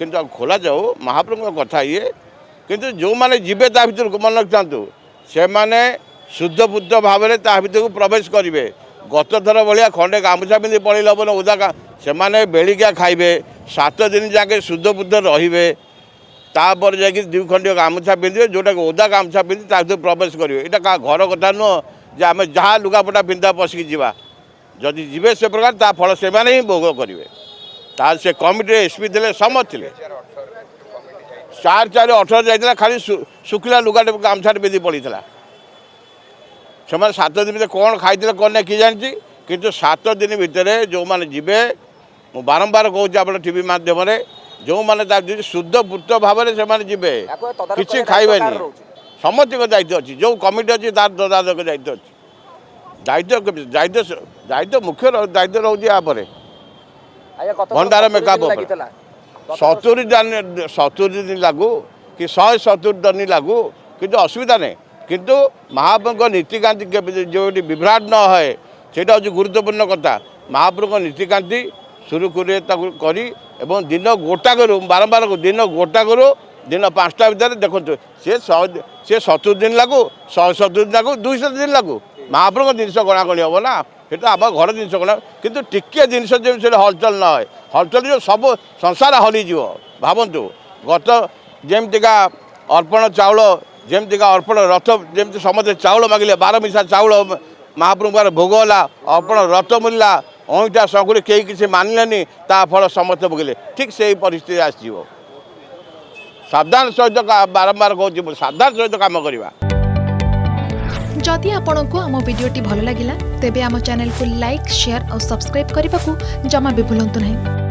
किंतु खोला जाऊ महाप्रभु कथा ये किंतु जो माने जीवे ता भीतर मन रखिथांतु से माने शुद्ध बुद्ध भाव में ता भीतर को प्रवेश करेंगे गत थर भाया खंडे गामुछा पिंधि पड़े हम ओदा से बेलिका खाइबे 7 दिन जाके शुद्ध बुद्ध रे तापर जाकि 2 खंडीय गामुछा पिंधे जोटा ओदा गामुछा पिंधि ता भीतर प्रवेश करेंगे यहाँ क्या घर कथा नुह जे आम जहाँ लुगापटा पिंधा पशिकी जावा जदि जीवे से प्रकार ता फल से ही भोग करेंगे ता से कमिटी एसपी थे समझ थे 4/4/18 जाइए खाली शुखिला लुगाटे गामछा पिंधि पड़ी से 7 दिन भर कौन खाई कौन ना किए जानी किंतु 7 दिन भितर जो मैंने जीवे मु बारंबार कहूँ आप टीवी माध्यम जो मैंने शुद्ध पूर्त भाव में से जीवे किसी खाइबे समस्त दायित्व अच्छी जो कमिटी अच्छी तार तदारक दायित्व अच्छी दायित्व मुख्य दायित्व रोचे यापर भंडार मेकअप 70 दिन लागू कि 170 दिन लागू किंतु असुविधा नहीं किंतु महाप्रभु नीतिकांति जो विभ्राट न है सेटा हूँ गुरुत्वपूर्ण कथा महाप्रभु नीतिकांति सुरुखुरे करी एवं दिन गोटा करू बारंबार दिन गोटा करू दिन 5टा भितर देखो सी 70 दिन लागू 170 दिन लागू 200 दिन लागू महाप्रभु जिनस गणागणी हम ना सेटा आम घर जिनस गणा किंतु टिके जिनस जमी हलचल न है हलचल जो सब संसार हलीज भावतु गत जमतीका अर्पण चाउल जमतीका अर्पण रथ जमती समस्त चाउल मागिले 12 मिशा चाउल महाप्रभुर भोग है अर्पण रथ मिलला अईटा संकुल कई किसी मानिलेनी ता फल समस्त भोगिले ठीक से ही परिस्थिति आसो सावधान सहित बारंबार कहूँ सावधान सहित काम करवा। जदि आपंक आम भिडी भल लगा तेब आम चैनल को लाइक शेयर और सब्सक्राइब करने को जमा भी भूलु नहीं।